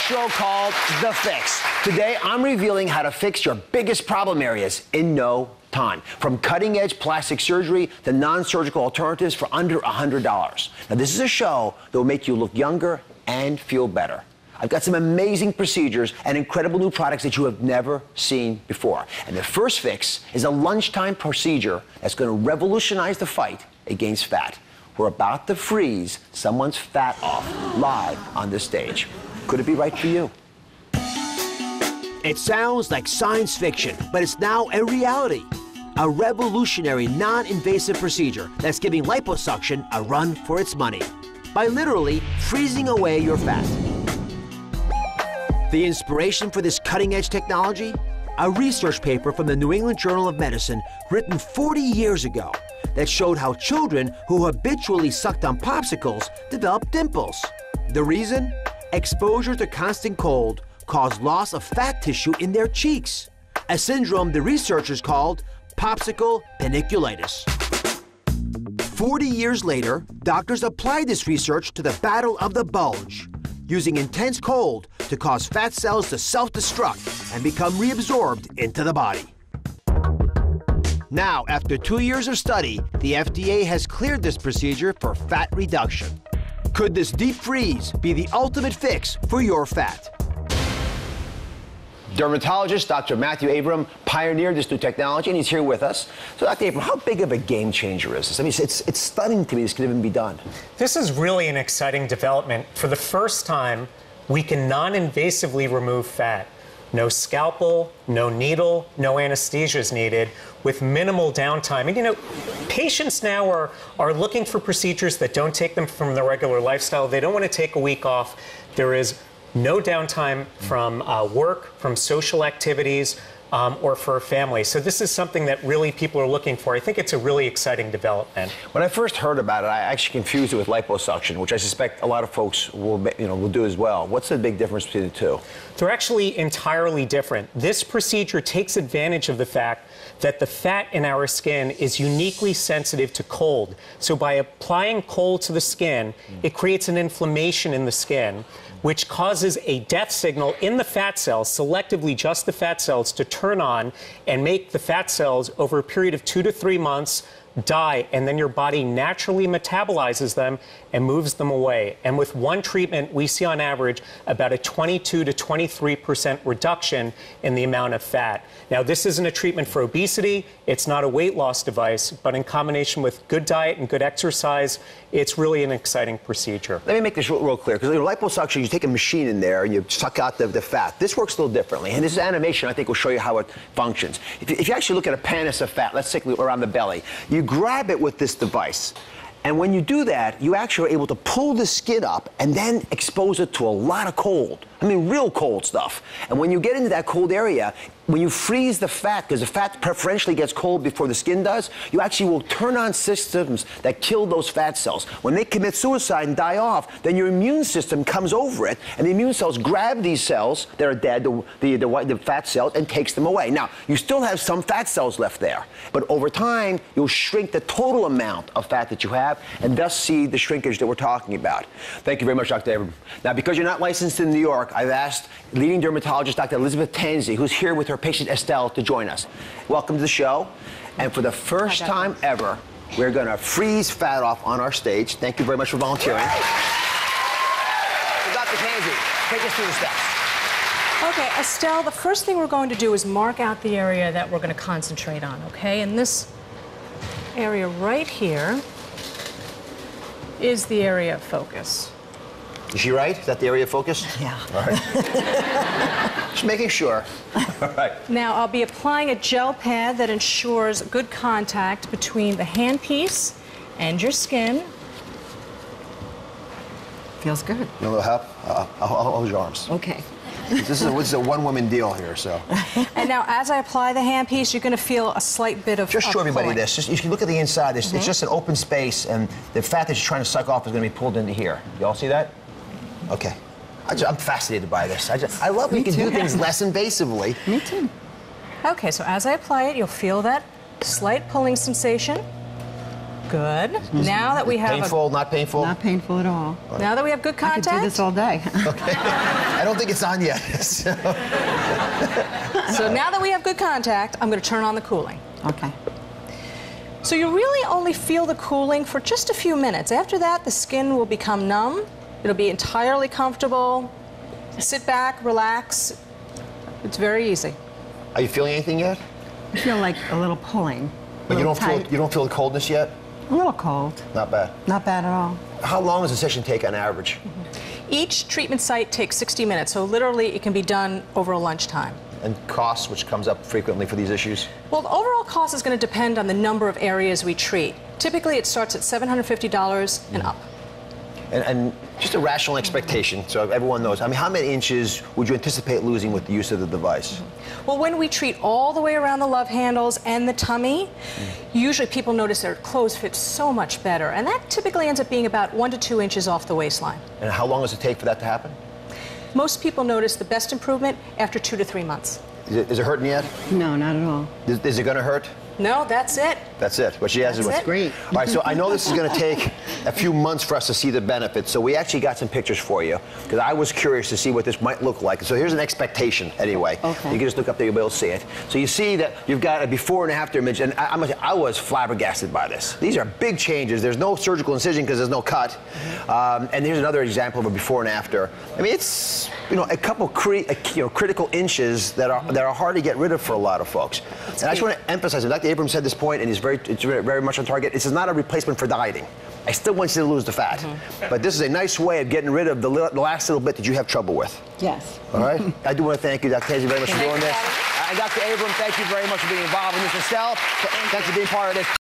show called The Fix. Today, I'm revealing how to fix your biggest problem areas in no time. From cutting-edge plastic surgery to non-surgical alternatives for under $100. Now, this is a show that will make you look younger and feel better. I've got some amazing procedures and incredible new products that you have never seen before. And the first fix is a lunchtime procedure that's going to revolutionize the fight against fat. We're about to freeze someone's fat off live on this stage. Could it be right for you? It sounds like science fiction, but it's now a reality. A revolutionary, non-invasive procedure that's giving liposuction a run for its money by literally freezing away your fat. The inspiration for this cutting-edge technology? A research paper from the New England Journal of Medicine written 40 years ago that showed how children who habitually sucked on popsicles developed dimples. The reason? Exposure to constant cold caused loss of fat tissue in their cheeks, a syndrome the researchers called popsicle paniculitis. 40 years later, doctors applied this research to the battle of the bulge, using intense cold to cause fat cells to self-destruct and become reabsorbed into the body. Now, after 2 years of study, the FDA has cleared this procedure for fat reduction. Could this deep freeze be the ultimate fix for your fat? Dermatologist Dr. Matthew Abram pioneered this new technology, and he's here with us. So, Dr. Abram, how big of a game changer is this? I mean, it's stunning to me this could even be done. This is really an exciting development. For the first time, we can non-invasively remove fat. No scalpel, no needle, no anesthesia is needed, with minimal downtime. And you know, patients now are looking for procedures that don't take them from their regular lifestyle. They don't want to take a week off. There is no downtime from work, from social activities, or for a family. So this is something that really people are looking for. I think it's a really exciting development. When I first heard about it, I actually confused it with liposuction, which I suspect a lot of folks will do as well. What's the big difference between the two? They're actually entirely different. This procedure takes advantage of the fact that the fat in our skin is uniquely sensitive to cold. So by applying cold to the skin, it creates an inflammation in the skin, which causes a death signal in the fat cells, selectively just the fat cells, to turn on and make the fat cells, over a period of 2 to 3 months, die, and then your body naturally metabolizes them and moves them away. And with one treatment, we see on average about a 22 to 23% reduction in the amount of fat. Now, this isn't a treatment for obesity, it's not a weight loss device, but in combination with good diet and good exercise, it's really an exciting procedure. Let me make this real clear, because liposuction, you take a machine in there and you suck out the fat. This works a little differently, and this animation, I think, will show you how it functions. If you actually look at a panis of fat, let's say around the belly, you grab it with this device. And when you do that, you actually are able to pull the skin up and then expose it to a lot of cold. I mean, real cold stuff. And when you get into that cold area, when you freeze the fat, because the fat preferentially gets cold before the skin does, you actually will turn on systems that kill those fat cells. When they commit suicide and die off, then your immune system comes over it, and the immune cells grab these cells that are dead, the fat cells, and takes them away. Now, you still have some fat cells left there, but over time, you'll shrink the total amount of fat that you have, and thus see the shrinkage that we're talking about. Thank you very much, Dr. Abram. Now, because you're not licensed in New York, I've asked leading dermatologist Dr. Elizabeth Tansey, who's here with her patient Estelle, to join us. Welcome to the show. And for the first time ever, we're going to freeze fat off on our stage. Thank you very much for volunteering. So, Dr. Tansey, take us through the steps. Okay, Estelle, the first thing we're going to do is mark out the area that we're going to concentrate on, okay? And this area right here is the area of focus. Is she right? Is that the area of focus? Yeah. All right. Just making sure. All right. Now, I'll be applying a gel pad that ensures good contact between the handpiece and your skin. Feels good. You want a little help? I'll hold your arms. Okay. This is a one-woman deal here, so. And now, as I apply the handpiece, you're going to feel a slight bit of Just show everybody pulling. this. If you look at the inside, it's just an open space, and the fat that you're trying to suck off is going to be pulled into here. You all see that? Okay. I'm fascinated by this. I love when you can do things less invasively. Me too. Okay, so as I apply it, you'll feel that slight pulling sensation. Good. Now that we have painful, not painful? Not painful at all. now that we have good I could contact. do this all day. Okay. I don't think it's on yet. So now that we have good contact, I'm going to turn on the cooling. Okay. So you really only feel the cooling for just a few minutes. After that, the skin will become numb. It'll be entirely comfortable. Sit back, relax. It's very easy. Are you feeling anything yet? I feel like a little pulling. But you don't feel the coldness yet? A little cold. Not bad. Not bad at all. How long does a session take on average? Each treatment site takes 60 minutes, so literally it can be done over a lunchtime. And costs, which comes up frequently for these issues? Well, the overall cost is going to depend on the number of areas we treat. Typically, it starts at $750 and up. And just a rational expectation, so everyone knows. I mean, how many inches would you anticipate losing with the use of the device? Well, when we treat all the way around the love handles and the tummy, usually people notice their clothes fit so much better, and that typically ends up being about 1 to 2 inches off the waistline. And how long does it take for that to happen? Most people notice the best improvement after 2 to 3 months. Is it hurting yet? No, not at all. Is it going to hurt? No, that's it. That's it. What she has is That's it. Great. All right, so I know this is going to take a few months for us to see the benefits, so we actually got some pictures for you, because I was curious to see what this might look like. So here's an expectation, anyway. Okay. You can just look up there, you'll be able to see it. So you see that you've got a before and after image, and I was flabbergasted by this. These are big changes. There's no surgical incision because there's no cut. And here's another example of a before and after. I mean, it's, you know, a couple critical inches that are hard to get rid of for a lot of folks. And I just want to emphasize, and Dr. Abrams said this point, and it's very much on target. This is not a replacement for dieting. I still want you to lose the fat. But this is a nice way of getting rid of the last little bit that you have trouble with. Yes. All right? I do want to thank you, Dr. Casey, very much for doing this. And Dr. Abrams, thank you very much for being involved in this. Estelle, thanks for being part of this.